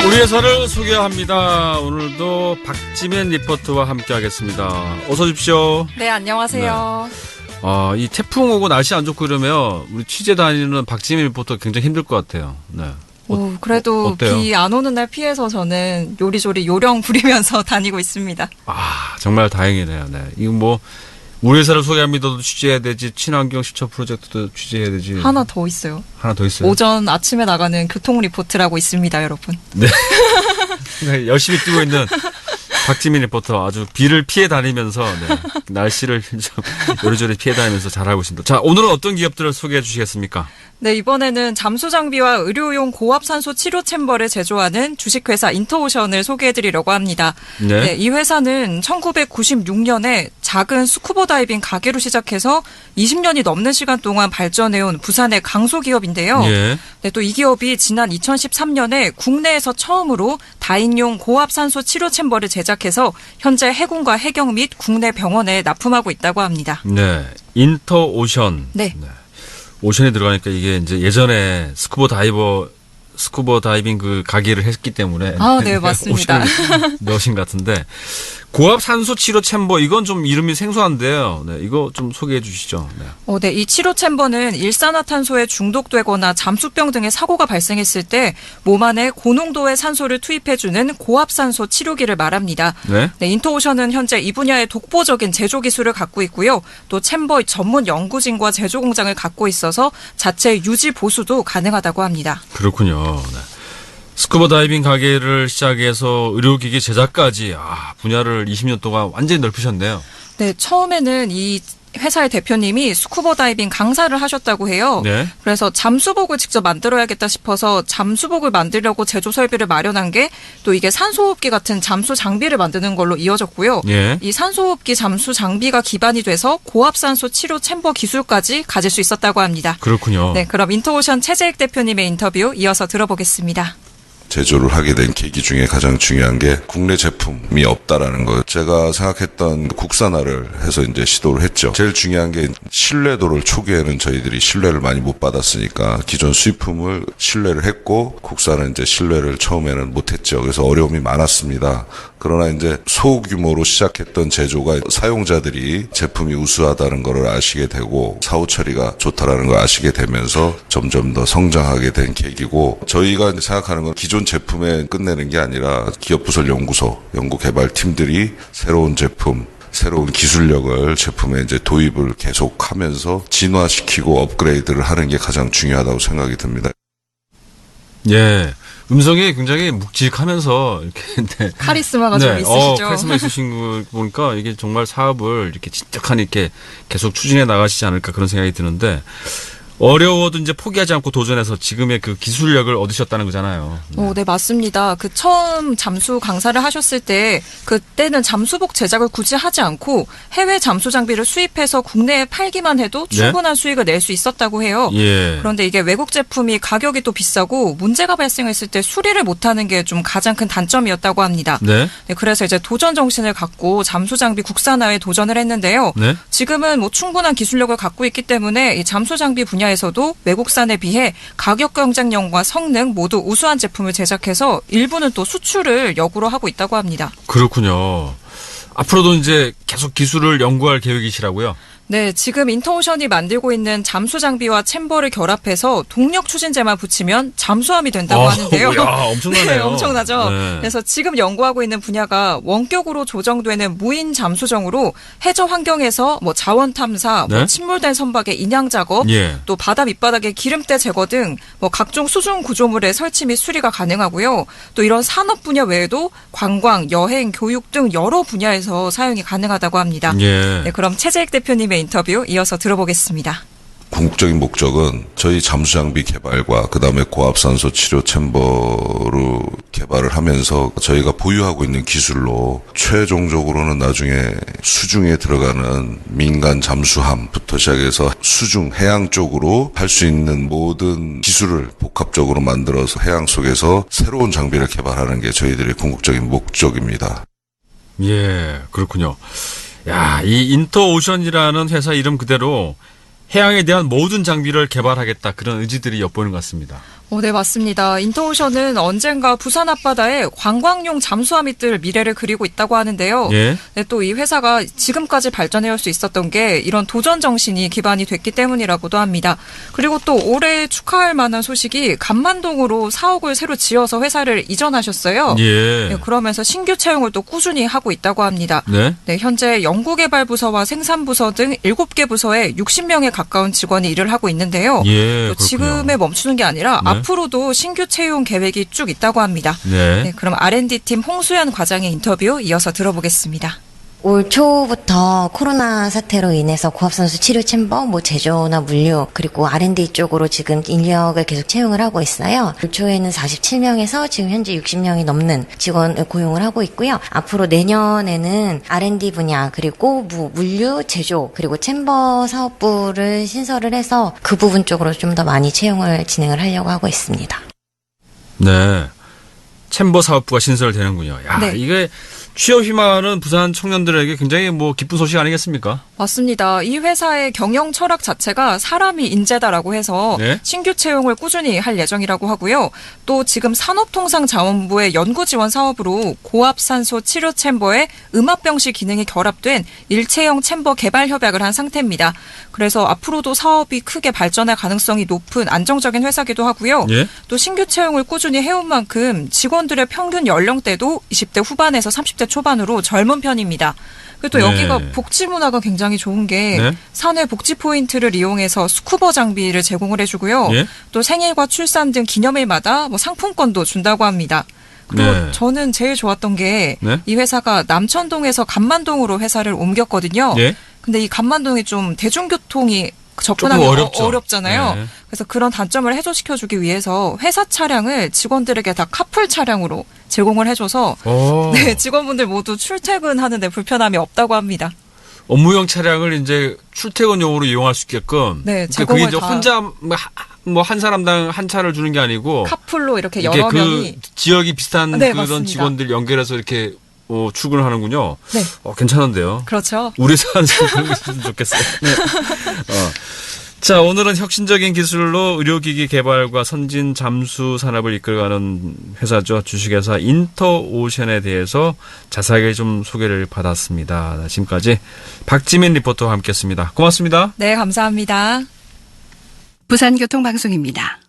우리 회사를 소개합니다. 오늘도 박지민 리포터와 함께하겠습니다. 어서 오십시오. 네, 안녕하세요. 네. 이 태풍 오고 날씨 안 좋고 이러면 우리 취재 다니는 박지민 리포터 굉장히 힘들 것 같아요. 네. 그래도 비 안 오는 날 피해서 저는 요리조리 요령 부리면서 다니고 있습니다. 정말 다행이네요. 네. 이거 뭐 우리 회사를 소개합니다도 취재해야 되지, 친환경 시청 프로젝트도 취재해야 되지. 하나 더 있어요. 하나 더 있어요. 오전 아침에 나가는 교통 리포트라고 있습니다, 여러분. 네. 열심히 뛰고 있는 박지민 리포터, 아주 비를 피해 다니면서 날씨를 좀 요리조리 피해 다니면서 잘하고 있습니다. 자, 오늘은 어떤 기업들을 소개해 주시겠습니까? 네, 이번에는 잠수 장비와 의료용 고압 산소 치료 챔버를 제조하는 주식회사 인터오션을 소개해드리려고 합니다. 네, 이 회사는 1996년에 작은 스쿠버 다이빙 가게로 시작해서 20년이 넘는 시간 동안 발전해온 부산의 강소기업인데요. 네, 또 이 기업이 지난 2013년에 국내에서 처음으로 다인용 고압 산소 치료 챔버를 제작해서 현재 해군과 해경 및 국내 병원에 납품하고 있다고 합니다. 네, 인터오션. 네. 오션에 들어가니까 이게 이제 예전에 스쿠버 다이빙 그 가게를 했기 때문에. 네, 맞습니다. 넣으신 것 같은데. 고압 산소 치료 챔버, 이건 좀 이름이 생소한데요. 네, 이거 좀 소개해 주시죠. 네. 네, 이 치료 챔버는 일산화탄소에 중독되거나 잠수병 등의 사고가 발생했을 때 몸 안에 고농도의 산소를 투입해주는 고압 산소 치료기를 말합니다. 네. 네, 인터오션은 현재 이 분야의 독보적인 제조 기술을 갖고 있고요. 또 챔버 전문 연구진과 제조 공장을 갖고 있어서 자체 유지 보수도 가능하다고 합니다. 그렇군요. 네. 스쿠버 다이빙 가게를 시작해서 의료기기 제작까지 분야를 20년 동안 완전히 넓히셨네요. 네, 처음에는 이 회사의 대표님이 스쿠버 다이빙 강사를 하셨다고 해요. 네. 그래서 잠수복을 직접 만들어야겠다 싶어서 잠수복을 만들려고 제조 설비를 마련한 게 또 이게 산소호흡기 같은 잠수 장비를 만드는 걸로 이어졌고요. 이 산소호흡기 잠수 장비가 기반이 돼서 고압산소 치료 챔버 기술까지 가질 수 있었다고 합니다. 그렇군요. 네, 그럼 인터오션 최재익 대표님의 인터뷰 이어서 들어보겠습니다. 제조를 하게 된 계기 중에 가장 중요한 게 국내 제품이 없다라는 거. 제가 생각했던 국산화를 해서 이제 시도를 했죠. 제일 중요한 게 신뢰도를, 초기에는 저희들이 신뢰를 많이 못 받았으니까 기존 수입품을 신뢰를 했고 국산은 이제 신뢰를 처음에는 못 했죠. 그래서 어려움이 많았습니다. 그러나 이제 소규모로 시작했던 제조가 사용자들이 제품이 우수하다는 걸 아시게 되고 사후 처리가 좋다라는 걸 아시게 되면서 점점 더 성장하게 된 계기고, 저희가 이제 생각하는 건 기존 제품에 끝내는 게 아니라 기업부설 연구소, 연구개발팀들이 새로운 제품, 새로운 기술력을 제품에 이제 도입을 계속하면서 진화시키고 업그레이드를 하는 게 가장 중요하다고 생각이 듭니다. 예. 음성이 굉장히 묵직하면서 이렇게 카리스마가 좀 있으시죠? 카리스마 있으신 거 보니까 이게 정말 사업을 이렇게 진득하니 이렇게 계속 추진해 나가시지 않을까 그런 생각이 드는데, 어려워도 이제 포기하지 않고 도전해서 지금의 그 기술력을 얻으셨다는 거잖아요. 네, 맞습니다. 처음 잠수 강사를 하셨을 때, 그때는 잠수복 제작을 굳이 하지 않고 해외 잠수 장비를 수입해서 국내에 팔기만 해도 충분한 수익을 낼 수 있었다고 해요. 그런데 이게 외국 제품이 가격이 또 비싸고 문제가 발생했을 때 수리를 못하는 게 좀 가장 큰 단점이었다고 합니다. 네, 그래서 이제 도전 정신을 갖고 잠수 장비 국산화에 도전을 했는데요. 지금은 뭐 충분한 기술력을 갖고 있기 때문에 이 잠수 장비 분야에서도 외국산에 비해 가격 경쟁력과 성능 모두 우수한 제품을 제작해서 일부는 또 수출을 역으로 하고 있다고 합니다. 그렇군요. 앞으로도 이제 계속 기술을 연구할 계획이시라고요? 네, 지금 인터오션이 만들고 있는 잠수 장비와 챔버를 결합해서 동력 추진제만 붙이면 잠수함이 된다고 하는데요. 야, 엄청나네요. 네, 엄청나죠. 네. 그래서 지금 연구하고 있는 분야가 원격으로 조정되는 무인 잠수정으로 해저 환경에서 뭐 자원 탐사, 뭐 침몰된 선박의 인양 작업, 또 바다 밑바닥의 기름때 제거 등 뭐 각종 수중 구조물의 설치 및 수리가 가능하고요. 또 이런 산업 분야 외에도 관광, 여행, 교육 등 여러 분야에서 사용이 가능하다고 합니다. 네, 그럼 최재익 대표님의 인터뷰 이어서 들어보겠습니다. 궁극적인 목적은 저희 잠수장비 개발과 그다음에 고압산소 치료 챔버로 개발을 하면서 저희가 보유하고 있는 기술로 최종적으로는 나중에 수중에 들어가는 민간 잠수함부터 시작해서 수중 해양 쪽으로 할 수 있는 모든 기술을 복합적으로 만들어서 해양 속에서 새로운 장비를 개발하는 게 저희들의 궁극적인 목적입니다. 예, 그렇군요. 야, 이 인터오션이라는 회사 이름 그대로 해양에 대한 모든 장비를 개발하겠다, 그런 의지들이 엿보이는 것 같습니다. 네, 맞습니다. 인터오션은 언젠가 부산 앞바다에 관광용 잠수함이 뜰 미래를 그리고 있다고 하는데요. 예. 네, 또 이 회사가 지금까지 발전해올 수 있었던 게 이런 도전 정신이 기반이 됐기 때문이라고도 합니다. 그리고 또 올해 축하할 만한 소식이 감만동으로 사옥을 새로 지어서 회사를 이전하셨어요. 예. 네, 그러면서 신규 채용을 또 꾸준히 하고 있다고 합니다. 네. 네, 현재 연구개발부서와 생산부서 등 7개 부서에 60명에 가까운 직원이 일을 하고 있는데요. 예. 또 그렇군요. 지금에 멈추는 게 아니라 네. 앞으로도 신규 채용 계획이 쭉 있다고 합니다. 네. 네, 그럼 R&D팀 홍수연 과장의 인터뷰 이어서 들어보겠습니다. 올 초부터 코로나 사태로 인해서 고압선수 치료 챔버, 제조나 물류, 그리고 R&D 쪽으로 지금 인력을 계속 채용을 하고 있어요. 올 초에는 47명에서 지금 현재 60명이 넘는 직원을 고용을 하고 있고요. 앞으로 내년에는 R&D 분야, 그리고 물류, 제조, 그리고 챔버 사업부를 신설을 해서 그 부분 쪽으로 좀 더 많이 채용을 진행을 하려고 하고 있습니다. 네. 챔버 사업부가 신설되는군요. 야, 네. 이게 취업 희망하는 부산 청년들에게 굉장히 기쁜 소식 아니겠습니까? 맞습니다. 이 회사의 경영 철학 자체가 사람이 인재다라고 해서 네. 신규 채용을 꾸준히 할 예정이라고 하고요. 또 지금 산업통상자원부의 연구지원 사업으로 고압산소 치료 챔버에 음압병실 기능이 결합된 일체형 챔버 개발 협약을 한 상태입니다. 그래서 앞으로도 사업이 크게 발전할 가능성이 높은 안정적인 회사기도 하고요. 예. 또 신규 채용을 꾸준히 해온 만큼 직원들의 평균 연령대도 20대 후반에서 30대 초반으로 젊은 편입니다. 그리고 또 네. 여기가 복지 문화가 굉장히 좋은 게 네. 사내 복지 포인트를 이용해서 스쿠버 장비를 제공을 해주고요. 예. 또 생일과 출산 등 기념일마다 상품권도 준다고 합니다. 그리고 네. 저는 제일 좋았던 게 이 네. 회사가 남천동에서 감만동으로 회사를 옮겼거든요. 예. 근데 이 감만동이 좀 대중교통이 접근하기 조금 어렵죠. 어렵잖아요. 네. 그래서 그런 단점을 해소시켜주기 위해서 회사 차량을 직원들에게 다 카풀 차량으로 제공을 해줘서 오. 네, 직원분들 모두 출퇴근하는데 불편함이 없다고 합니다. 업무용 차량을 이제 출퇴근용으로 이용할 수 있게끔. 네, 그러니까 제공을 그게 이제 다- 혼자 한 사람당 한 차를 주는 게 아니고 카풀로 이렇게 이렇게 여러 그 명이 지역이 비슷한 네, 그런 맞습니다. 직원들 연결해서 이렇게 출근을 하는군요. 네. 괜찮은데요. 그렇죠. 우리 사는 그런 게 있으면 좋겠어요. 네. 자, 오늘은 혁신적인 기술로 의료기기 개발과 선진 잠수 산업을 이끌어가는 회사죠. 주식회사 인터오션에 대해서 자세하게 좀 소개를 받았습니다. 지금까지 박지민 리포터와 함께했습니다. 고맙습니다. 네, 감사합니다. 부산교통방송입니다.